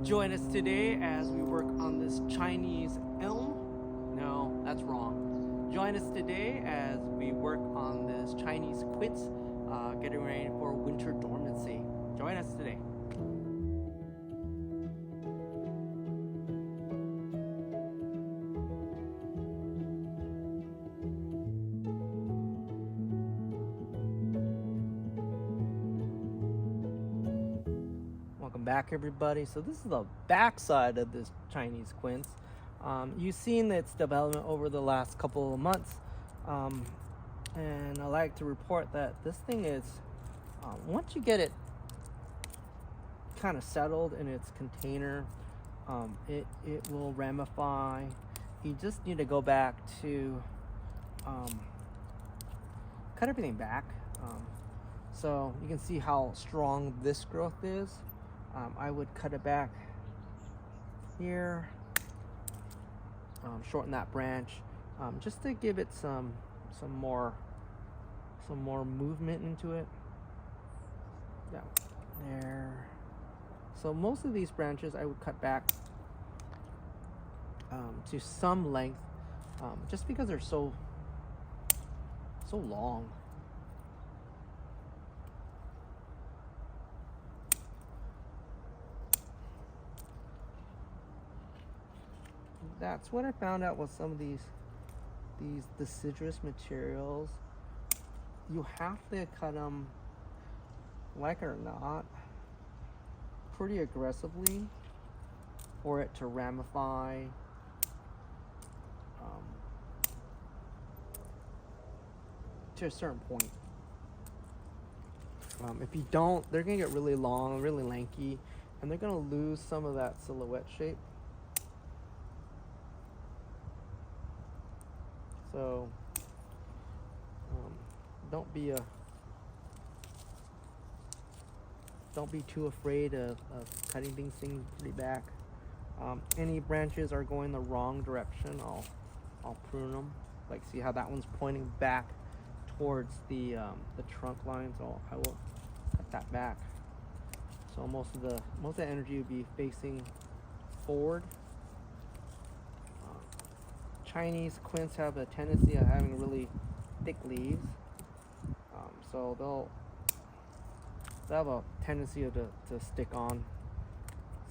Join us today as we work on this Chinese elm. No, that's wrong. Join us today as we work on this Chinese quince, getting ready for winter dormancy. Join us today. Welcome back, everybody. So this is the back side of this Chinese quince. You've seen its development over the last couple of months, and I like to report that this thing is, once you get it kind of settled in its container, it will ramify. You just need to go back to cut everything back. So you can see how strong this growth is. I would cut it back here, shorten that branch, just to give it some more movement into it. Yeah, there. So most of these branches I would cut back to some length, just because they're so long. That's what I found out with some of these deciduous materials. You have to cut them, like it or not, pretty aggressively for it to ramify. To a certain point. If you don't, they're gonna get really long, really lanky, and they're gonna lose some of that silhouette shape. So don't be too afraid of cutting things pretty back. Any branches are going the wrong direction, I'll prune them. Like, see how that one's pointing back towards the trunk line, so I will cut that back. So most of the energy will be facing forward. Chinese quince have a tendency of having really thick leaves, so they'll have a tendency to stick on.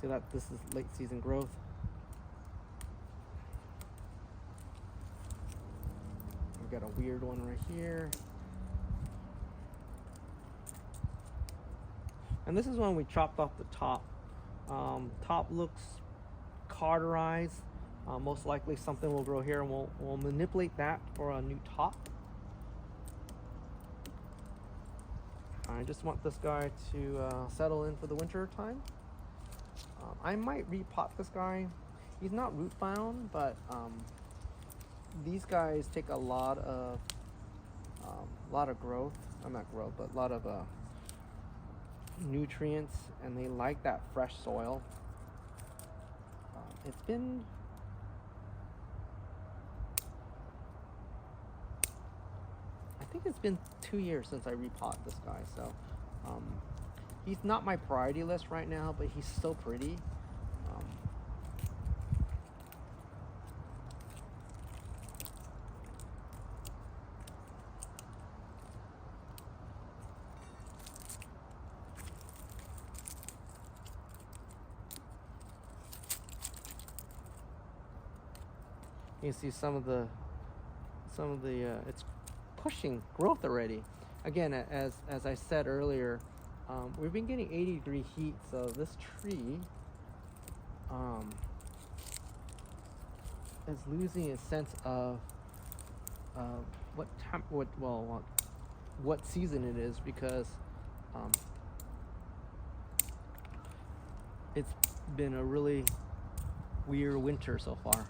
See that this is late season growth. We've got a weird one right here, and this is when we chopped off the top. Top looks cauterized. Most likely something will grow here, and we'll manipulate that for a new top. I just want this guy to settle in for the winter time. I might repot this guy. He's not root bound, but these guys take a lot of growth. Not growth, but a lot of nutrients, and they like that fresh soil. It's been I think it's been 2 years since I repotted this guy, so he's not my priority list right now, but he's so pretty. You can see some of the it's pushing growth already. Again, as I said earlier, we've been getting 80-degree heat, so this tree is losing a sense of what season it is, because it's been a really weird winter so far.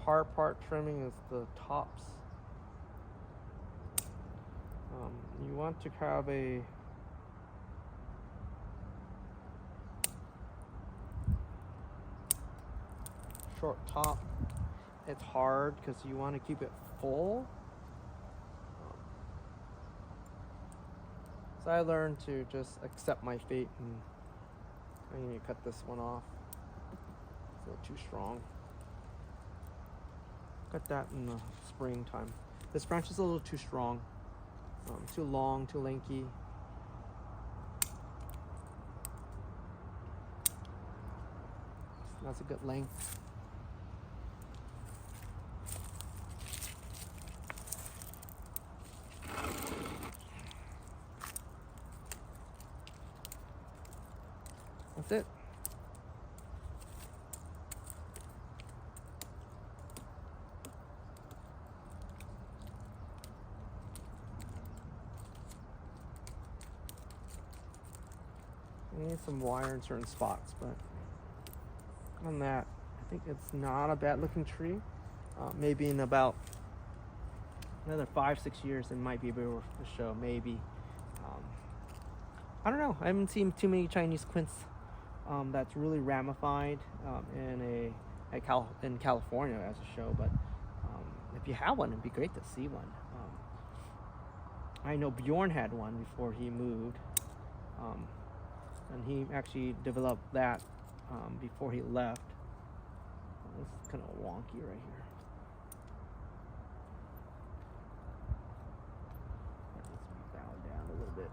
hard part trimming is the tops. You want to have a short top. It's hard because you want to keep it full. So I learned to just accept my fate, and I need to cut this one off. It's a little too strong. Cut that in the springtime. This branch is a little too strong. Too long, too lanky. That's a good length. That's it. I need some wire in certain spots, but on that, I think it's not a bad looking tree. Maybe in about another 5-6 years, it might be able to show. Maybe. I don't know. I haven't seen too many Chinese quince that's really ramified in California as a show. But if you have one, it'd be great to see one. I know Bjorn had one before he moved. And he actually developed that before he left. This is kind of wonky right here. Let's bow it down a little bit.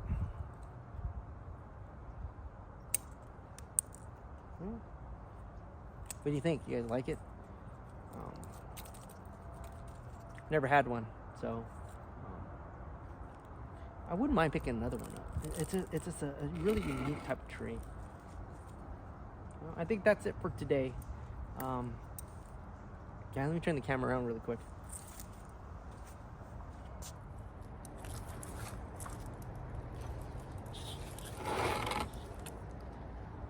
What do you think? You guys like it? Never had one, so I wouldn't mind picking another one up. It's just a really unique type of tree. Well, I think that's it for today. Yeah, let me turn the camera around really quick.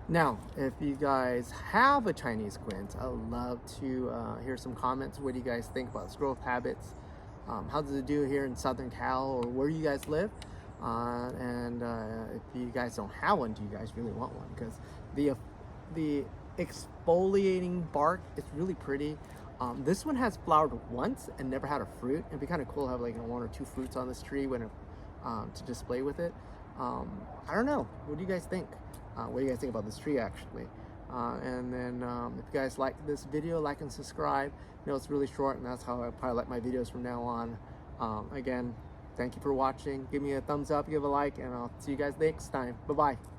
Now, if you guys have a Chinese quince, I would love to hear some comments. What do you guys think about its growth habits? How does it do here in Southern Cal, or where you guys live? And if you guys don't have one, do you guys really want one? Because the exfoliating bark is really pretty. This one has flowered once and never had a fruit. It'd be kind of cool to have like 1 or 2 fruits on this tree when to display with it. I don't know. What do you guys think? What do you guys think about this tree, actually? And then if you guys like this video, like and subscribe. You know, it's really short, and that's how I probably like my videos from now on. Again, thank you for watching. Give me a thumbs up, give a like, and I'll see you guys next time. Bye-bye.